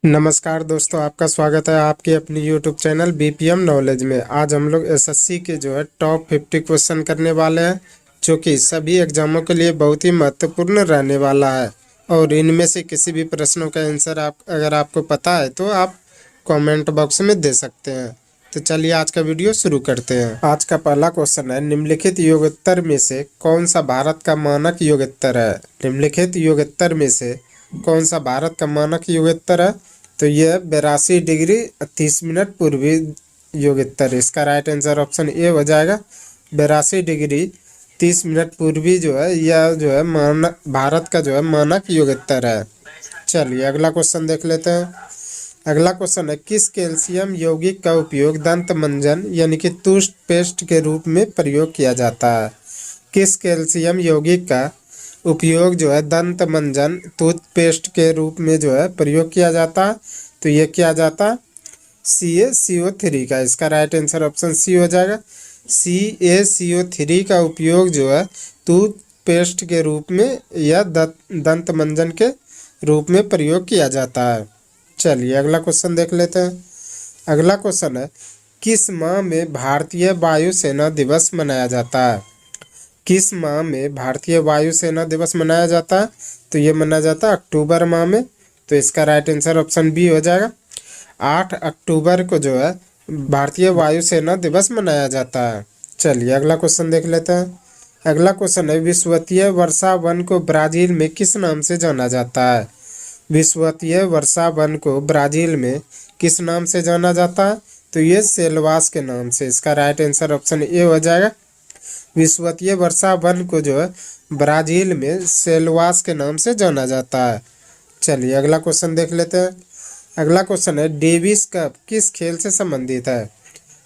नमस्कार दोस्तों, आपका स्वागत है आपके अपनी यूट्यूब चैनल बीपीएम नॉलेज में। आज हम लोग एसएससी के टॉप 50 क्वेश्चन करने वाले हैं, जो कि सभी एग्जामों के लिए बहुत ही महत्वपूर्ण रहने वाला है। और इनमें से किसी भी प्रश्नों का आंसर अगर आपको पता है तो आप कमेंट बॉक्स में दे सकते हैं। तो चलिए आज का वीडियो शुरू करते हैं। आज का पहला क्वेश्चन है, निम्नलिखित योगोत्तर में से कौन सा भारत का मानक योगोत्तर है। निम्नलिखित योगोत्तर में से कौन सा भारत का मानक योगोत्तर है, तो यह 82 डिग्री 30 मिनट पूर्वी योगोत्तर। इसका राइट आंसर ऑप्शन ए हो जाएगा। 82 डिग्री 30 मिनट पूर्वी यह भारत का मानक योगोत्तर है। चलिए अगला क्वेश्चन देख लेते हैं। अगला क्वेश्चन है, किस कैल्शियम यौगिक का उपयोग दंत मंजन यानी कि टूथपेस्ट के रूप में प्रयोग किया जाता है। किस कैल्शियम यौगिक का उपयोग दंत मंजन टूथपेस्ट के रूप में प्रयोग किया जाता है, तो ये किया जाता CaCO3 का। इसका राइट आंसर ऑप्शन सी हो जाएगा। CaCO3 का उपयोग टूथपेस्ट के रूप में या दंत मंजन के रूप में प्रयोग किया जाता है। चलिए अगला क्वेश्चन देख लेते हैं। अगला क्वेश्चन है, किस माह में भारतीय वायुसेना दिवस मनाया जाता है। किस माह में भारतीय वायुसेना दिवस मनाया जाता है, तो ये मनाया जाता है अक्टूबर माह में। तो इसका राइट आंसर ऑप्शन बी हो जाएगा। 8 अक्टूबर को भारतीय वायुसेना दिवस मनाया जाता है। चलिए अगला क्वेश्चन देख लेते हैं। अगला क्वेश्चन है, विश्ववीय वर्षा वन को ब्राजील में किस नाम से जाना जाता है। विश्ववीय वर्षा वन को ब्राजील में किस नाम से जाना जाता है, तो ये सेल्वास के नाम से। इसका राइट आंसर ऑप्शन ए हो जाएगा। विश्ववीय वर्षा वन को ब्राजील में सेल्वास के नाम से जाना जाता है। चलिए अगला क्वेश्चन देख लेते हैं। अगला क्वेश्चन है, डेविस कप किस खेल से संबंधित है।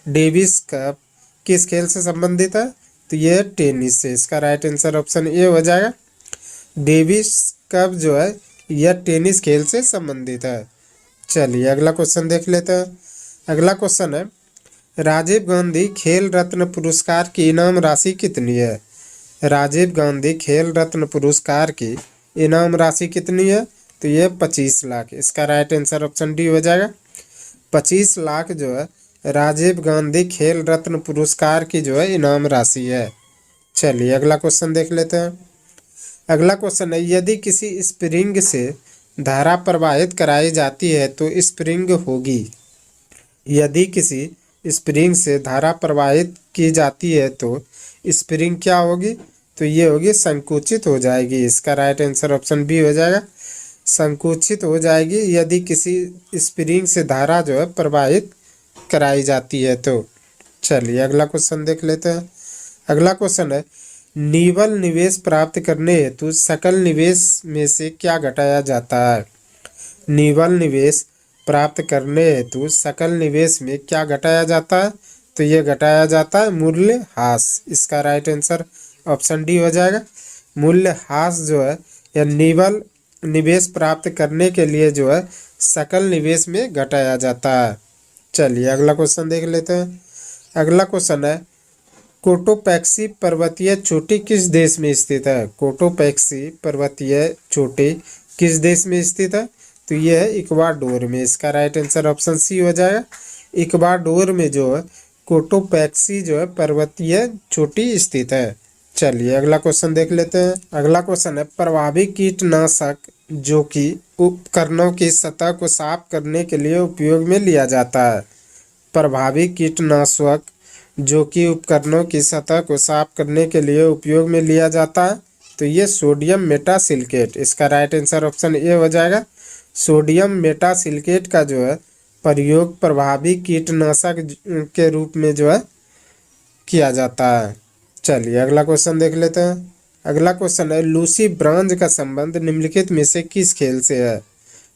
डेविस कप किस खेल से संबंधित है, तो यह टेनिस से। इसका राइट आंसर ऑप्शन ए हो जाएगा। डेविस कप यह टेनिस खेल से संबंधित है। चलिए अगला क्वेश्चन देख लेते हैं। अगला क्वेश्चन है, राजीव गांधी खेल रत्न पुरस्कार की इनाम राशि कितनी है। राजीव गांधी खेल रत्न पुरस्कार की इनाम राशि कितनी है, तो ये 25 लाख। इसका राइट आंसर ऑप्शन डी हो जाएगा। 25 लाख राजीव गांधी खेल रत्न पुरस्कार की इनाम राशि है। चलिए अगला क्वेश्चन देख लेते हैं। अगला क्वेश्चन है, यदि किसी स्प्रिंग से धारा प्रवाहित कराई जाती है तो स्प्रिंग होगी। यदि किसी स्प्रिंग से धारा प्रवाहित की जाती है तो स्प्रिंग क्या होगी, तो ये होगी संकुचित हो जाएगी। इसका राइट आंसर ऑप्शन बी हो जाएगा। संकुचित हो जाएगी यदि किसी स्प्रिंग से धारा प्रवाहित कराई जाती है तो। चलिए अगला क्वेश्चन देख लेते हैं। अगला क्वेश्चन है, निवल निवेश प्राप्त करने हेतु सकल निवेश में से क्या घटाया जाता है। निवल निवेश प्राप्त करने हेतु सकल निवेश में क्या घटाया जाता है, तो ये घटाया जाता है मूल्य ह्रास। इसका राइट आंसर ऑप्शन डी हो जाएगा। मूल्य ह्रास या निवल निवेश प्राप्त करने के लिए सकल निवेश में घटाया जाता है। चलिए अगला क्वेश्चन देख लेते हैं। अगला क्वेश्चन है, कोटोपैक्सी पर्वतीय चोटी किस देश में स्थित है। कोटोपैक्सी पर्वतीय चोटी किस देश में स्थित है, तो यह है इक्वाडोर में। इसका राइट आंसर ऑप्शन सी हो जाएगा। इक्वाडोर में कोटोपैक्सी पर्वतीय चोटी स्थित है। चलिए अगला क्वेश्चन देख लेते हैं। अगला क्वेश्चन है, प्रभावी कीटनाशक जो कि उपकरणों की सतह को साफ करने के लिए उपयोग में लिया जाता है। प्रभावी कीटनाशक जो कि उपकरणों की सतह को साफ करने के लिए उपयोग में लिया जाता है, तो ये सोडियम मेटासिलिकेट। इसका राइट आंसर ऑप्शन ए हो जाएगा। सोडियम मेटासिलिकेट का प्रयोग प्रभावी कीटनाशक के रूप में किया जाता है। चलिए अगला क्वेश्चन देख लेते हैं। अगला क्वेश्चन है, लूसी ब्रांज का संबंध निम्नलिखित में से किस खेल से है।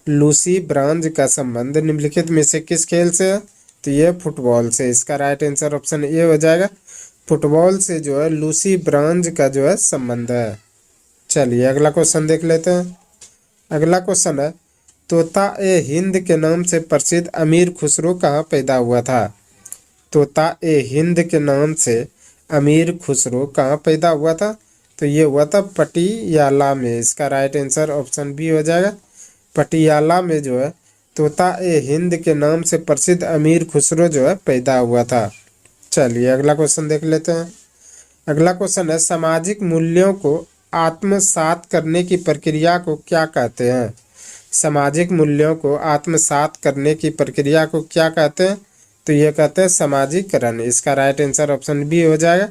लूसी ब्रांज का संबंध निम्नलिखित में से किस खेल से है, तो ये फुटबॉल से। इसका राइट आंसर ऑप्शन ए हो जाएगा। फुटबॉल से लूसी ब्रांज का संबंध है। चलिए अगला क्वेश्चन देख लेते हैं। अगला क्वेश्चन है, तोता ए हिंद के नाम से प्रसिद्ध अमीर खुसरो कहाँ पैदा हुआ था। तोता ए हिंद के नाम से अमीर खुसरो कहाँ पैदा हुआ था, तो ये हुआ था पटियाला में। इसका राइट आंसर ऑप्शन बी हो जाएगा। पटियाला में तोता ए हिंद के नाम से प्रसिद्ध अमीर खुसरो जो है पैदा हुआ था। चलिए अगला क्वेश्चन देख लेते हैं। अगला क्वेश्चन है, सामाजिक मूल्यों को आत्मसात करने की प्रक्रिया को क्या कहते हैं? सामाजिक मूल्यों को आत्मसात करने की प्रक्रिया को क्या कहते हैं? तो ये कहते हैं समाजीकरण। इसका राइट आंसर ऑप्शन बी हो जाएगा।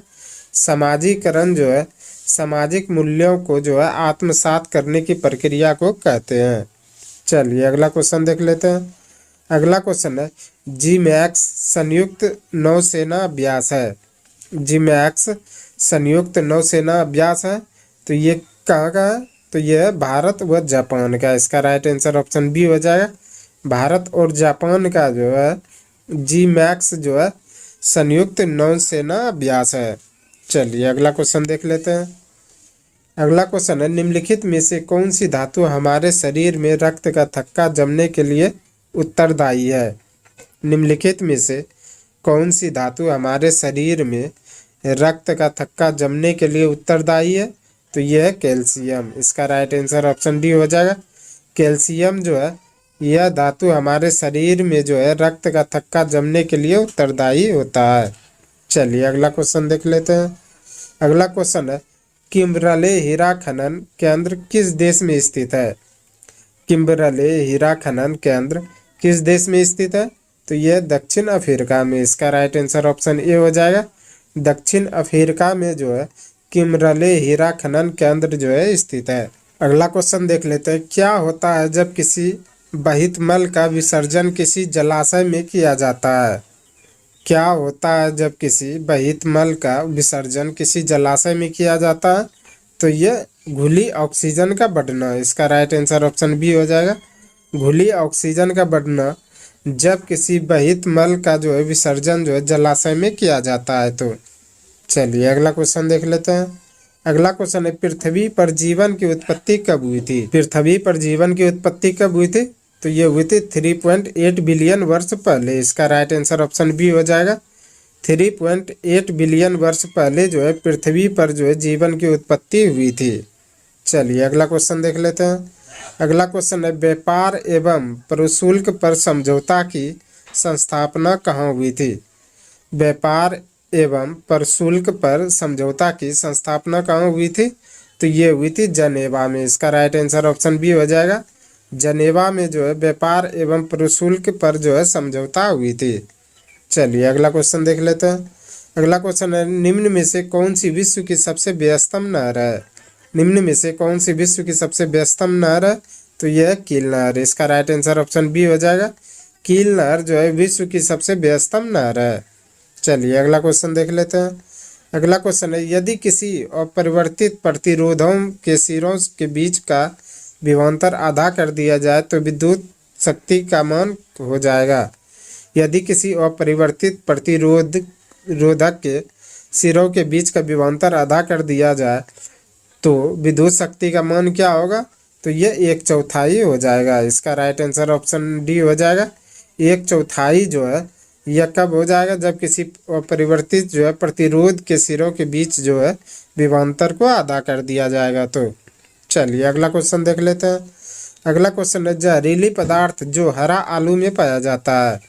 समाजीकरण जो है सामाजिक मूल्यों को जो है आत्मसात करने की प्रक्रिया को कहते हैं। चलिए अगला क्वेश्चन देख लेते हैं। अगला क्वेश्चन है, जीमैक्स संयुक्त नौसेना अभ्यास है। जीमैक्स संयुक्त नौसेना अभ्यास है तो ये कहाँ का है? तो ये है भारत व जापान का। इसका राइट आंसर ऑप्शन बी हो जाएगा। भारत और जापान का जो है जीमैक्स जो है संयुक्त नौसेना अभ्यास है। चलिए अगला क्वेश्चन देख लेते हैं। अगला क्वेश्चन है, निम्नलिखित में से कौन सी धातु हमारे शरीर में रक्त का थक्का जमने के लिए उत्तरदायी है? निम्नलिखित में से कौन सी धातु हमारे शरीर में रक्त का थक्का जमने के लिए उत्तरदायी है? तो यह है कैल्शियम। इसका राइट आंसर ऑप्शन डी हो जाएगा। कैल्शियम जो है यह धातु हमारे शरीर में जो है रक्त का थक्का जमने के लिए उत्तरदायी होता है। चलिए अगला क्वेश्चन देख लेते हैं। अगला क्वेश्चन है, किम्बरले हीरा खनन केंद्र किस देश में स्थित है? किम्बरले हीरा खनन केंद्र किस देश में स्थित है? तो यह दक्षिण अफ्रीका में। इसका राइट आंसर ऑप्शन ए हो जाएगा। दक्षिण अफ्रीका में जो है किम्बरले हीरा खनन केंद्र जो है स्थित है। अगला क्वेश्चन देख लेते हैं। क्या होता है जब किसी बहित मल का विसर्जन किसी जलाशय में किया जाता है? क्या होता है जब किसी बहित मल का विसर्जन किसी जलाशय में किया जाता है? तो यह घुली ऑक्सीजन का बढ़ना। इसका राइट आंसर ऑप्शन बी हो जाएगा। घुली ऑक्सीजन का बढ़ना जब किसी बहित मल का जो है विसर्जन जो है जलाशय में किया जाता है। तो चलिए अगला क्वेश्चन देख लेते हैं। अगला क्वेश्चन है, पृथ्वी पर जीवन की उत्पत्ति कब हुई थी? पृथ्वी पर जीवन की उत्पत्ति कब हुई थी? तो ये हुई थी 3.8 बिलियन वर्ष पहले। इसका राइट आंसर ऑप्शन बी हो जाएगा। 3.8 बिलियन वर्ष पहले जो है पृथ्वी पर जो है जीवन की उत्पत्ति हुई थी। चलिए अगला क्वेश्चन देख लेते हैं। अगला क्वेश्चन है, व्यापार एवं प्रशुल्क पर समझौता की संस्थापना कहाँ हुई थी? व्यापार एवं प्रशुल्क पर समझौता की संस्थापना कहाँ हुई थी? तो ये हुई थी जनेवा में। इसका राइट आंसर ऑप्शन बी हो जाएगा। जनेवा में जो है व्यापार एवं प्रशुल्क पर जो है समझौता हुई थी। चलिए अगला क्वेश्चन देख लेते हैं। अगला क्वेश्चन है, निम्न में से कौन सी विश्व की सबसे व्यस्तम नहर है? निम्न में से कौन सी विश्व की सबसे व्यस्तम नहर है? तो यह है कील नहर। इसका राइट आंसर ऑप्शन बी हो जाएगा। कील नहर जो है विश्व की सबसे व्यस्तम नहर है। चलिए अगला क्वेश्चन देख लेते हैं। अगला क्वेश्चन है, यदि किसी अपरिवर्तित प्रतिरोधों के सिरों के बीच का विभवांतर आधा कर दिया जाए तो विद्युत शक्ति का मान हो जाएगा। यदि किसी अपरिवर्तित प्रतिरोधक के सिरों के बीच का विभवांतर आधा कर दिया जाए तो विद्युत शक्ति का मान क्या होगा? तो ये 1/4 हो जाएगा। इसका राइट आंसर ऑप्शन डी हो जाएगा। 1/4 जो है यह कब हो जाएगा? जब किसी अपरिवर्तित जो है प्रतिरोध के सिरों के बीच जो है विभवांतर को आधा कर दिया जाएगा। तो चलिए अगला क्वेश्चन देख लेते हैं। अगला क्वेश्चन है, जहरीली पदार्थ जो हरा आलू में पाया जाता है।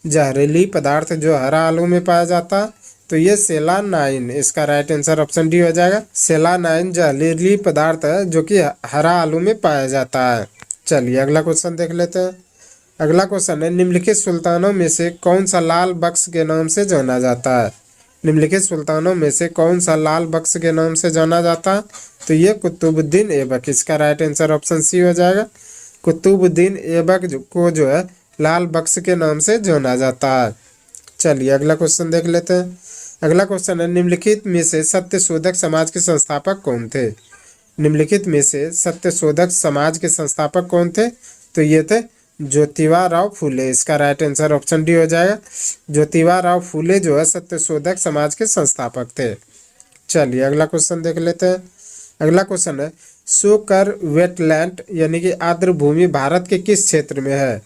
जहरीली पदार्थ जो हरा आलू में पाया जाता है तो ये सेलानाइन। इसका राइट आंसर ऑप्शन डी हो जाएगा। सेलानाइन जहरीली पदार्थ है जो कि हरा आलू में पाया जाता है। चलिए अगला क्वेश्चन देख लेते हैं। अगला क्वेश्चन है, निम्नलिखित सुल्तानों में से कौन सा लाल बख्श के नाम से जाना जाता है? निम्नलिखित सुल्तानों में से कौन सा लाल बख्श के नाम से जाना जाता है? तो ये कुतुबुद्दीन ऐबक। इसका राइट आंसर ऑप्शन सी हो जाएगा। कुतुबुद्दीन ऐबक को जो है लाल बख्श के नाम से जाना जाता है। चलिए अगला क्वेश्चन देख लेते हैं। अगला क्वेश्चन है, निम्नलिखित में से सत्यशोधक समाज के संस्थापक कौन थे? निम्नलिखित में से सत्यशोधक समाज के संस्थापक कौन थे? तो ये थे ज्योतिबा राव फूले। इसका राइट आंसर ऑप्शन डी हो जाएगा। ज्योतिबा राव फूले जो है सत्यशोधक समाज के संस्थापक थे। चलिए अगला क्वेश्चन देख लेते हैं। अगला क्वेश्चन है, सोकर वेटलैंड यानी कि आर्द्र भूमि भारत के किस क्षेत्र में है?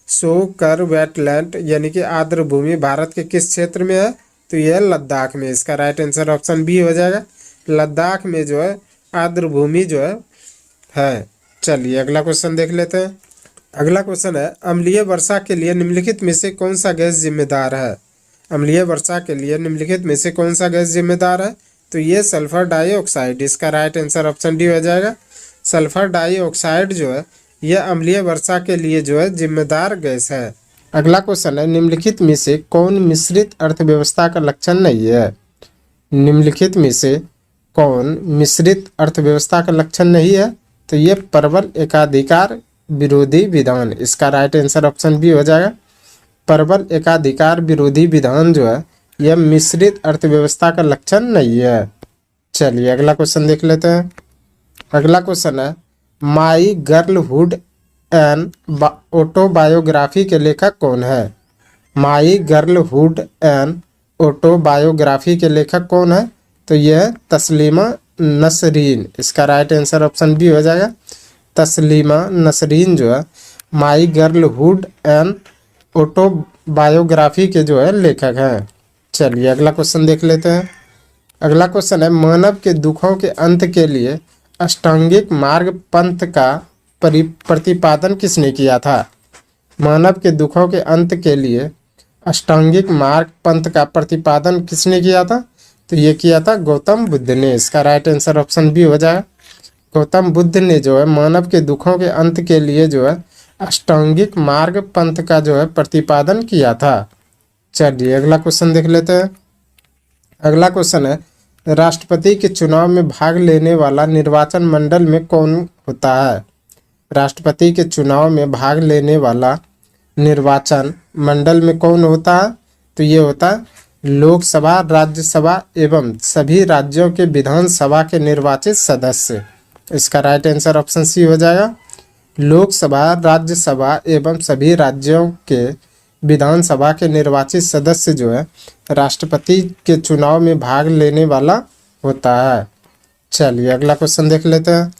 सोकर वेटलैंड यानी कि आर्द्र भूमि भारत के किस क्षेत्र में है? तो यह लद्दाख में। इसका राइट आंसर ऑप्शन बी हो जाएगा। लद्दाख में जो है आर्द्र भूमि जो है। चलिए अगला क्वेश्चन देख लेते हैं। अगला क्वेश्चन है, अम्लीय वर्षा के लिए निम्नलिखित में से कौन सा गैस जिम्मेदार है? अम्लीय वर्षा के लिए निम्नलिखित में से कौन सा गैस जिम्मेदार है? तो ये सल्फर डाइऑक्साइड, इसका राइट आंसर ऑप्शन डी हो जाएगा। सल्फर डाइऑक्साइड जो है यह अम्लीय वर्षा के लिए जो है जिम्मेदार गैस है। अगला क्वेश्चन है, निम्नलिखित में से कौन मिश्रित अर्थव्यवस्था का लक्षण नहीं है? निम्नलिखित में से कौन मिश्रित अर्थव्यवस्था का लक्षण नहीं है? तो ये प्रबल एकाधिकार विरोधी विधान, इसका राइट आंसर ऑप्शन बी हो जाएगा। प्रबल एकाधिकार विरोधी विधान जो है यह मिश्रित अर्थव्यवस्था का लक्षण नहीं है। चलिए अगला क्वेश्चन देख लेते हैं। अगला क्वेश्चन है, माई गर्लहुड एंड ऑटोबायोग्राफी के लेखक कौन है? माई गर्लहुड एंड ऑटोबायोग्राफी के लेखक कौन है? तो यह तस्लीमा नसरीन, इसका राइट आंसर ऑप्शन बी हो जाएगा। तस्लीमा नसरीन जो है माई गर्लहुड एंड ऑटोबायोग्राफी के जो है लेखक हैं। चलिए अगला क्वेश्चन देख लेते हैं। अगला क्वेश्चन है, मानव के दुखों के अंत के लिए अष्टांगिक मार्ग पंथ का प्रतिपादन किसने किया था? मानव के दुखों के अंत के लिए अष्टांगिक मार्ग पंथ का प्रतिपादन किसने किया था? तो ये किया था गौतम बुद्ध ने, इसका राइट आंसर ऑप्शन बी हो जाएगा। गौतम बुद्ध ने जो है मानव के दुखों के अंत के लिए जो है अष्टांगिक मार्ग पंथ का जो है प्रतिपादन किया था। चलिए अगला क्वेश्चन देख लेते हैं। अगला क्वेश्चन है, राष्ट्रपति के चुनाव में भाग लेने वाला निर्वाचन मंडल में कौन होता है? राष्ट्रपति के चुनाव में भाग लेने वाला निर्वाचन मंडल में कौन होता है? तो ये होता है लोकसभा, राज्यसभा एवं सभी राज्यों के विधानसभा के निर्वाचित सदस्य, इसका राइट आंसर ऑप्शन सी हो जाएगा। लोकसभा, राज्यसभा एवं सभी राज्यों के विधानसभा के निर्वाचित सदस्य जो है राष्ट्रपति के चुनाव में भाग लेने वाला होता है। चलिए अगला क्वेश्चन देख लेते हैं।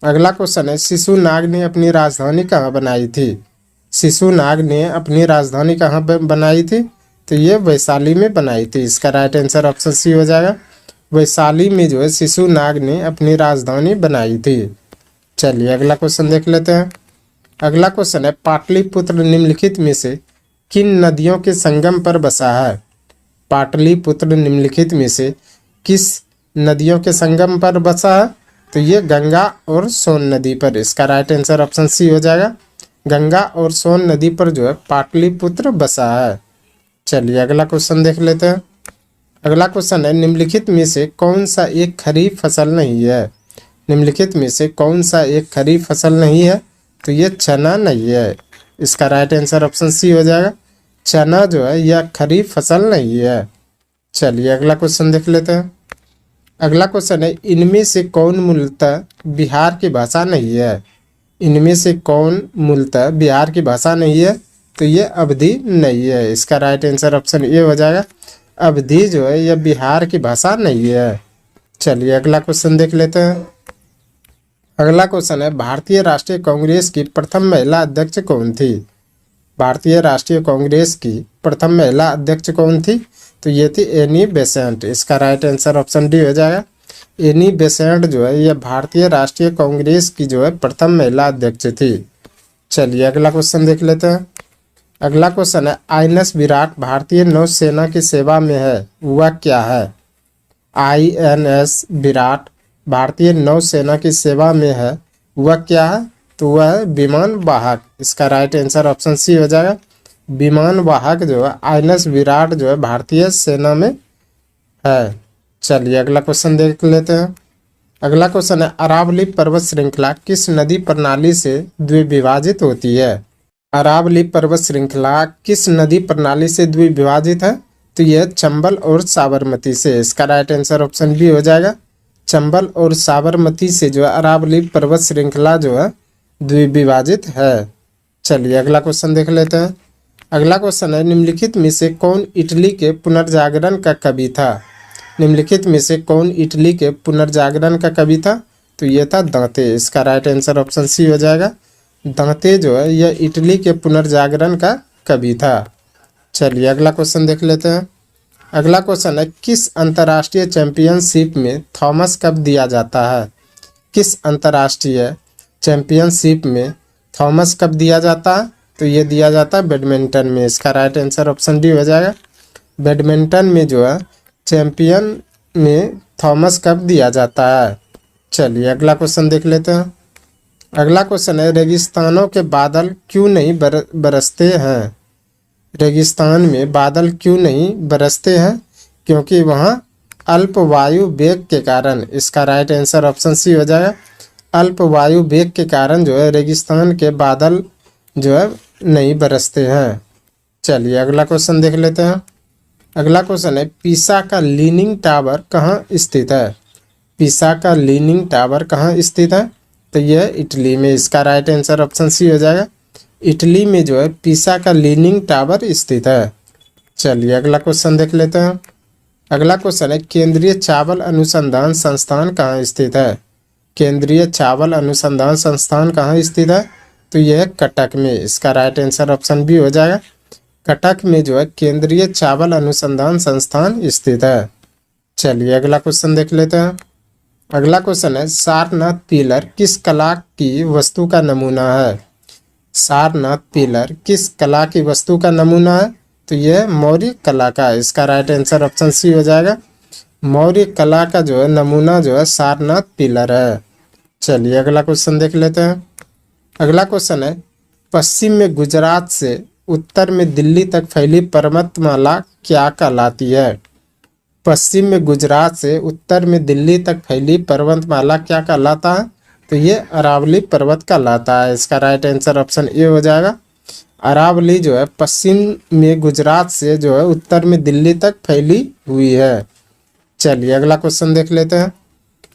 अगला क्वेश्चन है, शिशुनाग ने अपनी राजधानी कहाँ बनाई थी? शिशुनाग ने अपनी राजधानी कहाँ पर बनाई थी? तो ये वैशाली में बनाई थी, इसका राइट आंसर ऑप्शन सी हो जाएगा। वैशाली में जो है शिशुनाग ने अपनी राजधानी बनाई थी। चलिए अगला क्वेश्चन देख लेते हैं। अगला क्वेश्चन है, पाटलिपुत्र निम्नलिखित में से किन नदियों के संगम पर बसा है? पाटलिपुत्र निम्नलिखित में से किस नदियों के संगम पर बसा है? तो ये गंगा और सोन नदी पर, इसका राइट आंसर ऑप्शन सी हो जाएगा। गंगा और सोन नदी पर जो है पाटलिपुत्र बसा है। चलिए अगला क्वेश्चन देख लेते हैं। अगला क्वेश्चन है, निम्नलिखित में से कौन सा एक खरीफ फसल नहीं है? निम्नलिखित में से कौन सा एक खरीफ फसल नहीं है? तो ये चना नहीं है, इसका राइट आंसर ऑप्शन सी हो जाएगा। चना जो है यह खरीफ फसल नहीं है। चलिए अगला क्वेश्चन देख लेते हैं। अगला क्वेश्चन है, इनमें से कौन मूलतः बिहार की भाषा नहीं है? इनमें से कौन मूलतः बिहार की भाषा नहीं है? तो ये अवधी नहीं है, इसका राइट आंसर ऑप्शन ए हो जाएगा। अवधी जो है यह बिहार की भाषा नहीं है। चलिए अगला क्वेश्चन देख लेते हैं। अगला क्वेश्चन है, भारतीय राष्ट्रीय कांग्रेस की प्रथम महिला अध्यक्ष कौन थी? भारतीय राष्ट्रीय कांग्रेस की प्रथम महिला अध्यक्ष कौन थी? तो ये थी एनी बेसेंट, इसका राइट आंसर ऑप्शन डी हो जाएगा। एनी बेसेंट जो है यह भारतीय राष्ट्रीय कांग्रेस की जो है प्रथम महिला अध्यक्ष थी। चलिए अगला क्वेश्चन देख लेते हैं। अगला क्वेश्चन है, आईएनएस विराट भारतीय नौसेना की सेवा में है, वह क्या है? आईएनएस विराट भारतीय नौसेना की सेवा में है, वह क्या है? तो वह है विमान वाहक, इसका राइट आंसर ऑप्शन सी हो जाएगा। विमान वाहक जो है आईएनएस विराट जो है भारतीय सेना में है। चलिए अगला क्वेश्चन देख लेते हैं। अगला क्वेश्चन है, अरावली पर्वत श्रृंखला किस नदी प्रणाली से द्विविभाजित होती है? अरावली पर्वत श्रृंखला किस नदी प्रणाली से द्विविभाजित है? तो यह चंबल और साबरमती से, इसका राइट आंसर ऑप्शन बी हो जाएगा। चंबल और साबरमती से जो है अरावली पर्वत श्रृंखला जो है द्विविभाजित है। चलिए अगला क्वेश्चन देख लेते हैं। अगला क्वेश्चन है, निम्नलिखित में से कौन इटली के पुनर्जागरण का कवि था? निम्नलिखित में से कौन इटली के पुनर्जागरण का कवि था? तो यह था दांते, इसका राइट आंसर ऑप्शन सी हो जाएगा। दांते जो है यह इटली के पुनर्जागरण का कवि था। चलिए अगला क्वेश्चन देख लेते हैं। अगला क्वेश्चन है, किस अंतर्राष्ट्रीय चैंपियनशिप में थॉमस कप दिया जाता है? किस अंतर्राष्ट्रीय चैंपियनशिप में थॉमस कब दिया जाता है? तो ये दिया जाता है बैडमिंटन में। इसका राइट आंसर ऑप्शन डी हो जाएगा। बैडमिंटन में जो है चैंपियन में थॉमस कप दिया जाता है। चलिए अगला क्वेश्चन देख लेते हैं। अगला क्वेश्चन है, रेगिस्तानों के बादल क्यों नहीं बरसते हैं? रेगिस्तान में बादल क्यों नहीं बरसते हैं? क्योंकि वहाँ अल्प वायु वेग के कारण। इसका राइट आंसर ऑप्शन सी हो जाएगा। अल्प वायु वेग के कारण जो है रेगिस्तान के बादल जो है नहीं बरसते हैं। चलिए अगला क्वेश्चन देख लेते हैं। अगला क्वेश्चन है, पीसा का लीनिंग टावर कहाँ स्थित है? पीसा का लीनिंग टावर कहाँ स्थित है? तो यह इटली में। इसका राइट आंसर ऑप्शन सी हो जाएगा। इटली में जो है पीसा का लीनिंग टावर स्थित है। चलिए अगला क्वेश्चन देख लेते हैं। अगला क्वेश्चन है, केंद्रीय चावल अनुसंधान संस्थान कहाँ स्थित है? केंद्रीय चावल अनुसंधान संस्थान कहाँ स्थित है? तो यह कटक में। इसका राइट आंसर ऑप्शन बी हो जाएगा। कटक में जो है केंद्रीय चावल अनुसंधान संस्थान स्थित है। चलिए अगला क्वेश्चन देख लेते हैं। अगला क्वेश्चन है, सारनाथ पिलर किस कला की वस्तु का नमूना है? सारनाथ पिलर किस कला की वस्तु का नमूना है? तो यह मौर्य कला का। इसका राइट आंसर ऑप्शन सी हो जाएगा। मौर्य कला का जो है नमूना जो है सारनाथ पिलर है। चलिए अगला क्वेश्चन देख लेते हैं। अगला क्वेश्चन है, पश्चिम में गुजरात से उत्तर में दिल्ली तक फैली पर्वतमाला क्या कहलाती है? पश्चिम में गुजरात से उत्तर में दिल्ली तक फैली पर्वतमाला क्या कहलाता है? तो ये अरावली पर्वत कहलाता है। इसका राइट आंसर ऑप्शन ए हो जाएगा। अरावली जो है पश्चिम में गुजरात से जो है उत्तर में दिल्ली तक फैली हुई है। चलिए अगला क्वेश्चन देख लेते हैं।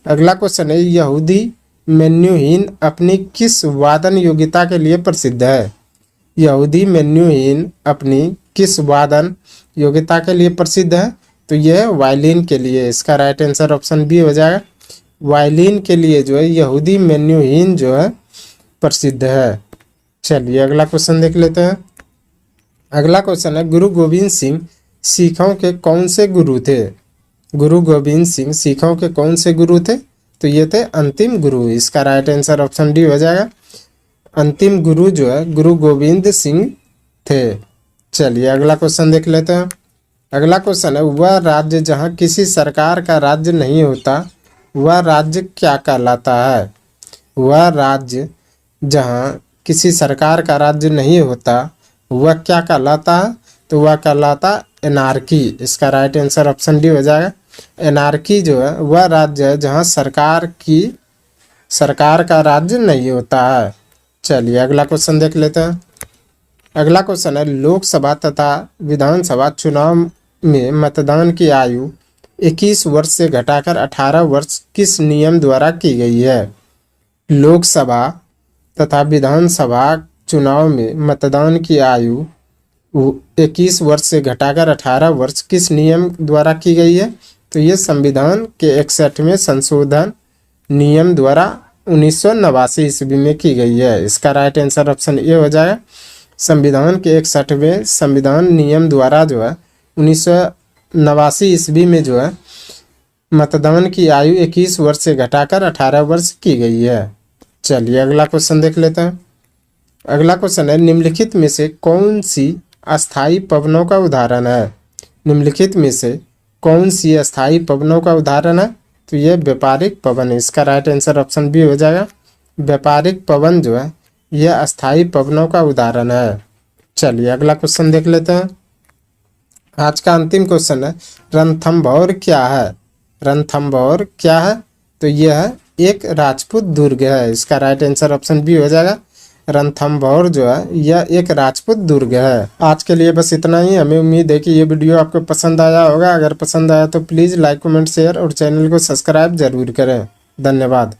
अगला क्वेश्चन है, यहूदी मेन्यूहीन अपनी किस वादन योग्यता के लिए प्रसिद्ध है? यहूदी मेन्यूहीन अपनी किस वादन योग्यता के लिए प्रसिद्ध है? तो यह वायलिन के लिए। इसका राइट आंसर ऑप्शन बी हो जाएगा। वायलिन के लिए जो है यहूदी मेन्यूहीन जो है प्रसिद्ध है। चलिए अगला क्वेश्चन देख लेते हैं। अगला क्वेश्चन है, गुरु गोविंद सिंह सिखों के कौन से गुरु थे? गुरु गोविंद सिंह सिखों के कौन से गुरु थे? तो ये थे अंतिम गुरु। इसका राइट आंसर ऑप्शन डी हो जाएगा। अंतिम गुरु जो है गुरु गोविंद सिंह थे। चलिए अगला क्वेश्चन देख लेते हैं। अगला क्वेश्चन है, वह राज्य जहाँ किसी सरकार का राज्य नहीं होता वह राज्य क्या कहलाता है? वह राज्य जहाँ किसी सरकार का राज्य नहीं होता वह क्या कहलाता है? तो वह कहलाता एनार्की। इसका राइट आंसर ऑप्शन डी हो जाएगा। एनार्की जो है वह राज्य है जहाँ सरकार का राज्य नहीं होता है। चलिए अगला क्वेश्चन देख लेते हैं। अगला क्वेश्चन है, लोकसभा तथा विधानसभा चुनाव में मतदान की आयु 21 वर्ष से घटाकर 18 वर्ष किस नियम द्वारा की गई है? लोकसभा तथा विधानसभा चुनाव में मतदान की आयु 21 वर्ष से घटाकर 18 वर्ष किस नियम द्वारा की गई है? तो ये संविधान के 61वें संशोधन नियम द्वारा 1989 ईस्वी में की गई है। इसका राइट आंसर ऑप्शन ए हो जाएगा। संविधान के 61वें संविधान नियम द्वारा जो है 1989 ईस्वी में जो है मतदान की आयु 21 वर्ष से घटाकर 18 वर्ष की गई है। चलिए अगला क्वेश्चन देख लेते हैं। अगला क्वेश्चन है, निम्नलिखित में से कौन सी अस्थायी पवनों का उदाहरण है? निम्नलिखित में से कौन सी अस्थायी पवनों का उदाहरण है? तो यह व्यापारिक पवन है। इसका राइट आंसर ऑप्शन बी हो जाएगा। व्यापारिक पवन जो है यह अस्थायी पवनों का उदाहरण है। चलिए अगला क्वेश्चन देख लेते हैं। आज का अंतिम क्वेश्चन है, रणथंभौर क्या है? रणथंभौर क्या है? तो यह एक राजपूत दुर्ग है। इसका राइट आंसर ऑप्शन बी हो जाएगा। रणथंभौर जो है यह एक राजपूत दुर्ग है। आज के लिए बस इतना ही। हमें उम्मीद है कि ये वीडियो आपको पसंद आया होगा। अगर पसंद आया तो प्लीज़ लाइक कमेंट शेयर और चैनल को सब्सक्राइब जरूर करें। धन्यवाद।